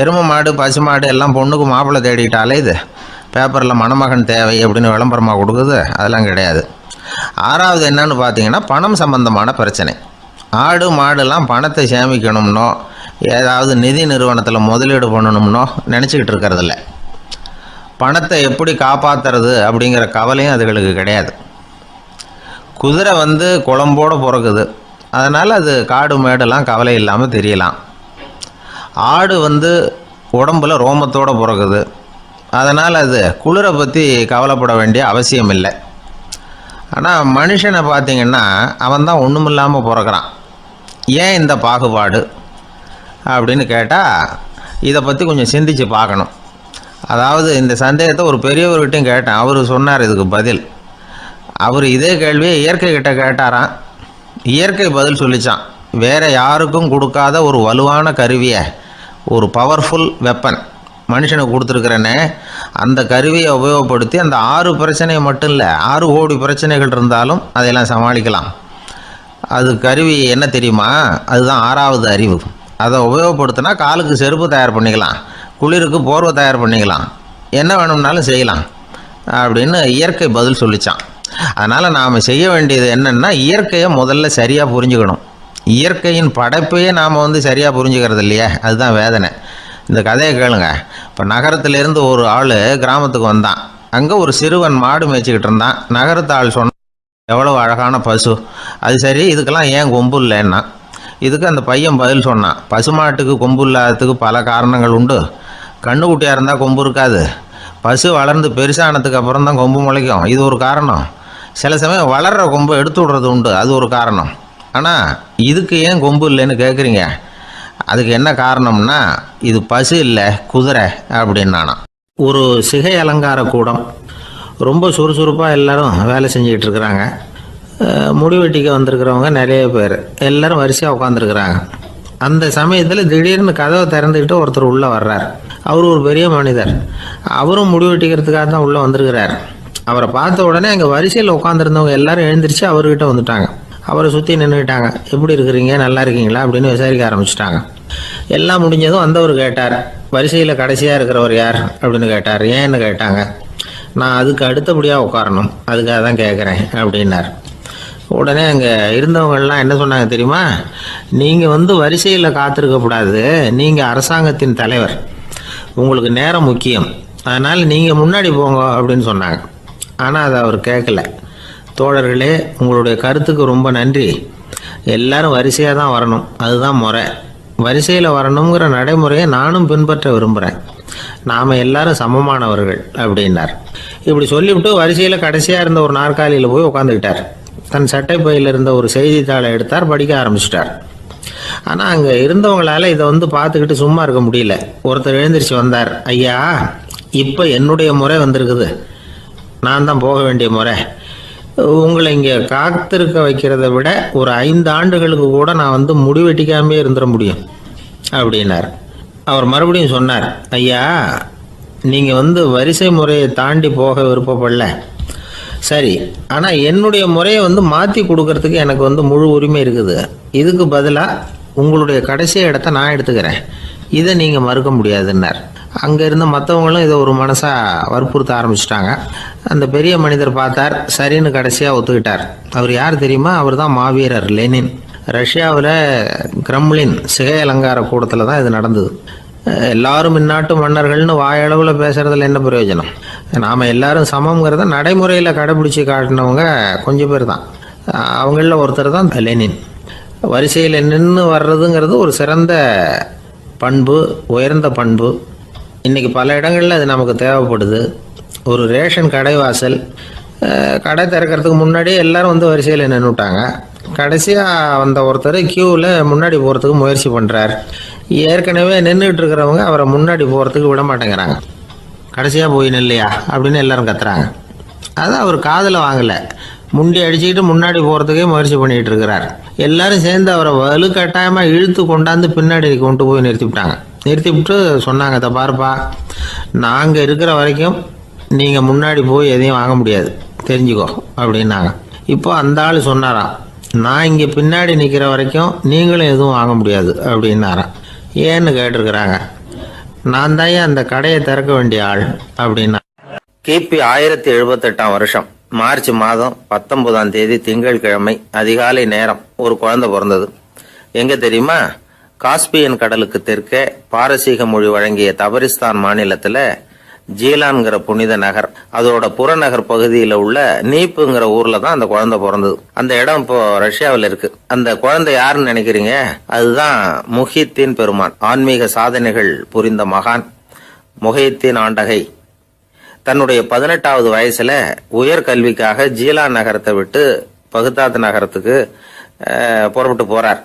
எருமை மாடு, பசு மாடு எல்லாம் பொண்ணுக்கு மாப்பிள்ளை தேடிட்டாலே இது பேப்பரில் மணமகன் தேவை அப்படின்னு விளம்பரமாக கொடுக்குது, அதெல்லாம் கிடையாது. 6வது என்னன்னு பார்த்தீங்கன்னா பணம் சம்பந்தமான பிரச்சனை. ஆடு மாடுலாம் பணத்தை சேமிக்கணும்னோ ஏதாவது நிதி நிறுவனத்தில் முதலீடு பண்ணணும்னோ நினச்சிக்கிட்டு இருக்கிறதில்ல. பணத்தை எப்படி காப்பாற்றுறது அப்படிங்கிற கவலையும் அதுகளுக்கு கிடையாது. குதிரை வந்து குளம்போடு பிறகுது, அதனால் அது காடு மேடெல்லாம் கவலை இல்லாமல் தெரியலாம். ஆடு வந்து உடம்பில் ரோமத்தோடு பிறகுது, அதனால் அது குளிரை பற்றி கவலைப்பட வேண்டிய அவசியம் இல்லை. ஆனால் மனுஷனை பார்த்திங்கன்னா அவன் தான் ஒன்றும் இல்லாமல் பிறக்கிறான். ஏன் இந்த பாகுபாடு அப்படின்னு கேட்டால் இதை பற்றி கொஞ்சம் சிந்திச்சு பார்க்கணும். அதாவது இந்த சந்தேகத்தை ஒரு பெரியவர்கிட்டையும் கேட்டேன். அவர் சொன்னார் இதுக்கு பதில். அவர் இதே கேள்வியை இயற்கை கிட்ட கேட்டாராம். இயற்கை பதில் சொல்லிச்சான். வேறு யாருக்கும் கொடுக்காத ஒரு வலுவான கருவியை, ஒரு பவர்ஃபுல் வெப்பன் மனுஷனுக்கு கொடுத்துருக்குறேனே, அந்த கருவியை உபயோகப்படுத்தி அந்த 6 பிரச்சனையை மட்டும் இல்லை, 6 கோடி பிரச்சனைகள் இருந்தாலும் அதையெல்லாம் சமாளிக்கலாம். அது கருவி என்ன தெரியுமா? அதுதான் 6வது அறிவு. அதை உபயோகப்படுத்தினா காலுக்கு செருப்பு தயார் பண்ணிக்கலாம், குளிருக்கு போர்வை தயார் பண்ணிக்கலாம், என்ன வேணும்னாலும் செய்யலாம் அப்படின்னு இயற்கை பதில் சொல்லிச்சான். அதனால் நாம் செய்ய வேண்டியது என்னென்னா இயற்கையை முதல்ல சரியாக புரிஞ்சுக்கணும். இயற்கையின் படைப்பையே நாம் சரியாக புரிஞ்சுக்கிறது இல்லையே, அதுதான் வேதனை. இந்த கதையை கேளுங்க. இப்போ நகரத்திலேருந்து ஒரு ஆள் கிராமத்துக்கு வந்தான். அங்கே ஒரு சிறுவன் மாடு மேய்ச்சிக்கிட்டு இருந்தான். நகரத்து ஆள் சொன்னான், எவ்வளோ அழகான பசு, அது சரி இதுக்கெல்லாம் ஏன் கொம்பு இல்லைன்னா. இதுக்கு அந்த பையன் பதில் சொன்னான், பசுமாட்டுக்கு கொம்பு இல்லாததுக்கு பல காரணங்கள் உண்டு. கண்ணுக்குட்டியாக இருந்தால் கொம்பு இருக்காது, பசு வளர்ந்து பெருசானதுக்கு அப்புறம் தான் கொம்பு முளைக்கும், இது ஒரு காரணம். சில சமயம் வளர்கிற கொம்பை எடுத்து விடுறது உண்டு, அது ஒரு காரணம். ஆனால் இதுக்கு ஏன் கொம்பு இல்லைன்னு கேட்குறீங்க, அதுக்கு என்ன காரணம்னா இது பசு இல்லை குதிரை அப்படின்னானா. ஒரு சிகை அலங்கார கூடம், ரொம்ப சுறுசுறுப்பாக எல்லாரும் வேலை செஞ்சுக்கிட்டு இருக்கிறாங்க. முடி வெட்டிக்க வந்திருக்கிறவங்க நிறைய பேர், எல்லோரும் வரிசையாக உட்காந்துருக்குறாங்க. அந்த சமயத்தில் திடீர்னு கதவை திறந்துக்கிட்டு ஒருத்தர் உள்ளே வர்றார். அவர் ஒரு பெரிய மனிதர், அவரும் முடி வெட்டிக்கிறதுக்காக தான் உள்ளே வந்திருக்கிறார். அவரை பார்த்த உடனே அங்கே வரிசையில் உட்காந்துருந்தவங்க எல்லாரும் எழுந்திரிச்சு அவர்கிட்ட வந்துட்டாங்க. அவரை சுற்றி நின்றுக்கிட்டாங்க. எப்படி இருக்கிறீங்க, நல்லா இருக்கீங்களா அப்படின்னு விசாரிக்க ஆரம்பிச்சிட்டாங்க. எல்லாம் முடிஞ்சதும் வந்தவர் கேட்டார், வரிசையில் கடைசியாக இருக்கிறவர் யார் அப்படின்னு கேட்டார். ஏன்னு கேட்டாங்க. நான் அதுக்கு அடுத்தபடியாக உட்காரணும், அதுக்காக தான் கேட்குறேன் அப்படின்னார். உடனே அங்கே இருந்தவங்கெல்லாம் என்ன சொன்னாங்க தெரியுமா? நீங்கள் வரிசையில் காத்திருக்கக்கூடாது, நீங்கள் அரசாங்கத்தின் தலைவர், உங்களுக்கு நேரம் முக்கியம், அதனால் நீங்கள் முன்னாடி போங்க அப்படின்னு சொன்னாங்க. ஆனால் அதை அவர் கேட்கல. தோழர்களே, உங்களுடைய கருத்துக்கு ரொம்ப நன்றி. எல்லாரும் வரிசையாக தான் வரணும், அதுதான் முறை. வரிசையில் வரணுங்கிற நடைமுறையை நானும் பின்பற்ற விரும்புகிறேன். நாம் எல்லாரும் சமமானவர்கள் அப்படின்னார். இப்படி சொல்லிவிட்டு வரிசையில் கடைசியாக இருந்த ஒரு நாற்காலியில் போய் உட்காந்துக்கிட்டார். தன் சட்டை பையில் இருந்த ஒரு செய்தித்தாளை எடுத்தார், படிக்க ஆரம்பிச்சிட்டார். ஆனால் அங்கே இருந்தவங்களால இதை பார்த்துக்கிட்டு சும்மா இருக்க முடியல. ஒருத்தர் எழுந்திரிச்சு வந்தார். ஐயா, இப்போ என்னுடைய முறை வந்திருக்குது, நான் தான் போக வேண்டிய முறை. உங்களை இங்கே காத்திருக்க வைக்கிறத விட ஒரு 5 ஆண்டுகளுக்கு கூட நான் முடிவெட்டிக்காமே இருந்துட முடியும் அப்படின்னார். அவர் மறுபடியும் சொன்னார், ஐயா, நீங்கள் வரிசை முறையை தாண்டி போக விருப்பப்படல, சரி, ஆனால் என்னுடைய முறையை மாற்றி கொடுக்கறதுக்கு எனக்கு முழு உரிமை இருக்குது. இதுக்கு பதிலாக உங்களுடைய கடைசி இடத்த நான் எடுத்துக்கிறேன், இதை நீங்கள் மறுக்க முடியாதுன்னார். அங்கே இருந்த மற்றவங்களும் இதை ஒரு மனசாக வற்புறுத்த ஆரம்பிச்சிட்டாங்க. அந்த பெரிய மனிதர் பார்த்தார், சரின்னு கடைசியாக ஒத்துக்கிட்டார். அவர் யார் தெரியுமா? அவர் தான் மாவீரர் லெனின். ரஷ்யாவில் கிரெம்ளின் சிகை அலங்கார கூடத்தில் தான் இது நடந்தது. எல்லாரும் இந்நாட்டு மன்னர்கள்னு வாயளவில் பேசுகிறதுல என்ன பிரயோஜனம்? நாம் எல்லாரும் சமங்கிறத நடைமுறையில் கடைபிடிச்சி காட்டினவங்க கொஞ்சம் பேர் தான். அவங்களில் ஒருத்தர் தான் லெனின். வரிசையில் நின்று வர்றதுங்கிறது ஒரு சிறந்த பண்பு, உயர்ந்த பண்பு. இன்றைக்கி பல இடங்களில் அது நமக்கு தேவைப்படுது. ஒரு ரேஷன் கடை வாசல், கடை திறக்கிறதுக்கு முன்னாடியே எல்லோரும் வரிசையில் நின்றுட்டாங்க. கடைசியாக வந்த ஒருத்தர் க்யூவில் முன்னாடி போகிறதுக்கு முயற்சி பண்ணுறார். ஏற்கனவே நின்றுட்டு இருக்கிறவங்க அவரை முன்னாடி போகிறதுக்கு விட மாட்டேங்கிறாங்க. கடைசியாக போய் நில்லையா அப்படின்னு எல்லாரும் கத்துறாங்க. அது அவர் காதில் வாங்கலை. முண்டி அடிச்சுக்கிட்டு முன்னாடி போகிறதுக்கே முயற்சி பண்ணிகிட்டு இருக்கிறார். எல்லாரும் சேர்ந்து அவரை வலுக்கட்டாயமாக இழுத்து கொண்டாந்து பின்னாடி கொண்டு போய் நிறுத்திவிட்டாங்க. நிறுத்திவிட்டு சொன்னாங்க, இதை பாருப்பா, நாங்கள் இருக்கிற வரைக்கும் நீங்கள் முன்னாடி போய் எதையும் வாங்க முடியாது, தெரிஞ்சுக்கோ அப்படின்னாங்க. இப்போ அந்த ஆள் சொன்னாராம், நான் இங்கே பின்னாடி நிற்கிற வரைக்கும் நீங்களும் எதுவும் வாங்க முடியாது அப்படின்னாராம். ஏன்னு கேட்டிருக்கிறாங்க. நான் தான் அந்த கடையை திறக்க வேண்டிய ஆள் அப்படின்னா. கிபி 1078 வருஷம் மார்ச் மாதம் 19ஆம் தேதி திங்கட்கிழமை அதிகாலை நேரம் ஒரு குழந்தை பிறந்தது. எங்க தெரியுமா? காஸ்பியன் கடலுக்கு தெற்கே பாரசீக மொழி வழங்கிய தபரிஸ்தான் மாநிலத்துல ஜீலான்கிற புனித நகர், அதோட புறநகர் பகுதியில் உள்ள நீப்புங்கிற ஊர்ல தான் அந்த குழந்தை பிறந்தது. அந்த இடம் இப்போ ரஷ்யாவில் இருக்கு. அந்த குழந்தை யாருன்னு நினைக்கிறீங்க? அதுதான் முஹித்தீன் பெருமான், ஆன்மீக சாதனைகள் புரிந்த மகான் முஹித்தீன் ஆண்டகை. தன்னுடைய 18வது வயசுல உயர் கல்விக்காக ஜீலான் நகரத்தை விட்டு பகுதாத் நகரத்துக்கு புறப்பட்டு போறார்.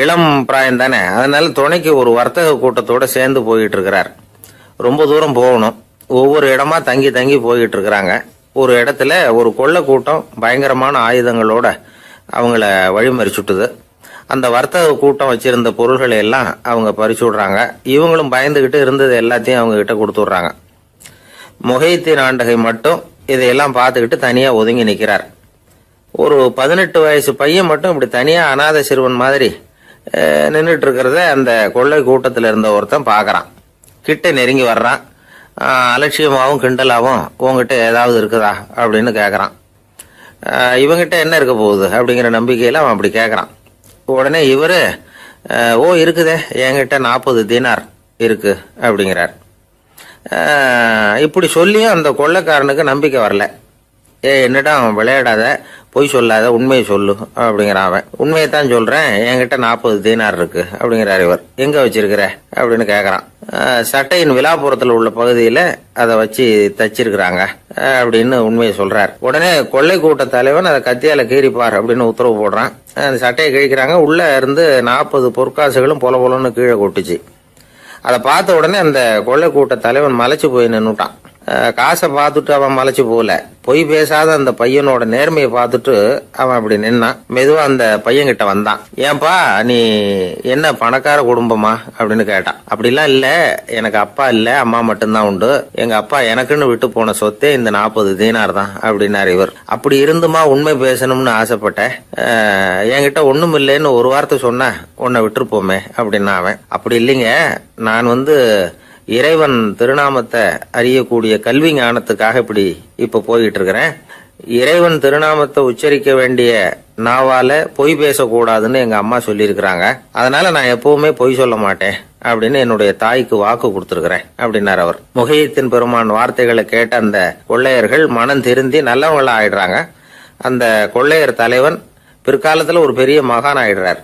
இளம் பிராயம் தானே, அதனால துணைக்கு ஒரு வர்த்தக கூட்டத்தோட சேர்ந்து போயிட்டு இருக்கிறார். ரொம்ப தூரம் போகணும். ஒவ்வொரு இடமா தங்கி தங்கி போயிட்டு இருக்கிறாங்க. ஒரு இடத்துல ஒரு கொள்ளை கூட்டம் பயங்கரமான ஆயுதங்களோட அவங்கள வழிமறிச்சுட்டுது. அந்த வர்த்தக கூட்டம் வச்சிருந்த பொருள்களை எல்லாம் அவங்க பறிச்சு விடுறாங்க. இவங்களும் பயந்துகிட்டு இருந்தது எல்லாத்தையும் அவங்க கிட்ட கொடுத்துட்றாங்க. முஹித்தீன் ஆண்டகை மட்டும் இதையெல்லாம் பார்த்துக்கிட்டு தனியா ஒதுங்கி நிற்கிறார். ஒரு 18 வயசு பையன் மட்டும் இப்படி தனியா அநாத சிறுவன் மாதிரி நின்றுட்டு இருக்கிறத அந்த கொள்ளை கூட்டத்தில் இருந்த ஒருத்தன் பார்க்கறான். கிட்ட நெருங்கி வர்றான். அலட்சியமாகவும் கிண்டலாகவும் உங்ககிட்ட ஏதாவது இருக்குதா அப்படின்னு கேட்குறான். இவங்கிட்ட என்ன இருக்க போகுது அப்படிங்கிற நம்பிக்கையில் அவன் அப்படி கேட்குறான். உடனே இவர், ஓ இருக்குதே, என்கிட்ட 40 தீனார் இருக்கு அப்படிங்கிறார். இப்படி சொல்லியும் அந்த கொள்ளைக்காரனுக்கு நம்பிக்கை வரல. என்னிடம் விளையாடாத, பொய் சொல்லாத, உண்மையை சொல்லு அப்படிங்கிறான் அவன். உண்மையை தான் சொல்றேன், என்கிட்ட 40 தீனார் இருக்கு அப்படிங்கிறார் இவர். எங்க வச்சிருக்கிற அப்படின்னு கேட்கறான். சட்டையின் விழாப்புறத்தில் உள்ள பகுதியில அதை வச்சு தச்சிருக்கிறாங்க அப்படின்னு உண்மையை சொல்றார். உடனே கொள்ளை கூட்ட தலைவன் அதை கத்தியால கீறிப்பார் அப்படின்னு உத்தரவு போடுறான். அந்த சட்டையை கிழிக்கிறாங்க. உள்ள இருந்து 40 பொற்காசுகளும் பொல பொலன்னு கீழே கொட்டுச்சு. அதை பார்த்த உடனே அந்த கொள்ளை கூட்ட தலைவன் மலைச்சு போய் நின்னுட்டான். காசை பார்த்துட்டு அவன் மலைச்சு போகல, பொய் பேசாத அந்த பையனோட நேர்மையை பார்த்துட்டு அவன் அப்படி நின்னான். மெதுவா அந்த பையன்கிட்ட வந்தான். ஏன்பா நீ என்ன பணக்கார குடும்பமா அப்படின்னு கேட்டான். அப்படிலாம் இல்ல, எனக்கு அப்பா இல்ல, அம்மா மட்டும்தான் உண்டு. எங்க அப்பா எனக்குன்னு விட்டு போன சொத்தே இந்த 40 தீனார் தான் அப்படின்னாரு இவர். அப்படி இருந்துமா உண்மை பேசணும்னு ஆசைப்பட்டேன், என்கிட்ட ஒண்ணும் இல்லைன்னு ஒரு வார்த்தை சொன்ன உன்னை விட்டுருப்போமே அப்படின்னா அவன். அப்படி இல்லைங்க, நான் இறைவன் திருநாமத்தை அறியக்கூடிய கல்வி ஞானத்துக்காக இப்ப போயிட்டு இருக்கிறேன். இறைவன் திருநாமத்தை உச்சரிக்க வேண்டிய நாவால பொய் பேசக்கூடாதுன்னு எங்க அம்மா சொல்லியிருக்கிறாங்க. அதனால நான் எப்பவுமே பொய் சொல்ல மாட்டேன் அப்படின்னு என்னுடைய தாய்க்கு வாக்கு கொடுத்திருக்கிறேன் அப்படின்னார் அவர். முஹையத்தீன் பெருமான் வார்த்தைகளை கேட்ட அந்த கொள்ளையர்கள் மனம் திருந்தி நல்லவங்களா ஆயிடுறாங்க. அந்த கொள்ளையர் தலைவன் பிற்காலத்துல ஒரு பெரிய மகான் ஆயிடுறார்.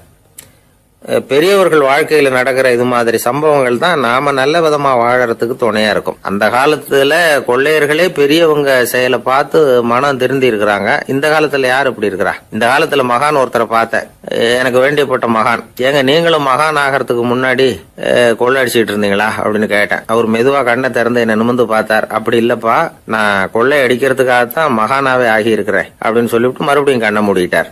பெரியவர்கள் வாழ்க்கையில நடக்கிற இது மாதிரி சம்பவங்கள் தான் நாம நல்ல விதமா வாழறதுக்கு துணையா இருக்கும். அந்த காலத்துல கொள்ளையர்களே பெரியவங்க செயலை பார்த்து மனம் திருந்தி இருக்கிறாங்க. இந்த காலத்துல யார் இப்படி இருக்கிறா? இந்த காலத்துல மகான் ஒருத்தரை பார்த்தேன், எனக்கு வேண்டியப்பட்ட மகான். ஏங்க நீங்களும் மகான் ஆகிறதுக்கு முன்னாடி கொள்ளை அடிச்சுட்டு இருந்தீங்களா அப்படின்னு கேட்டேன். அவர் மெதுவா கண்ணை திறந்து என்ன நிமிந்து பார்த்தார். அப்படி இல்லப்பா, நான் கொள்ளை அடிக்கிறதுக்காகத்தான் மகானாவே ஆகி இருக்கிறேன் அப்படின்னு சொல்லிவிட்டு மறுபடியும் கண்ணை மூடிட்டார்.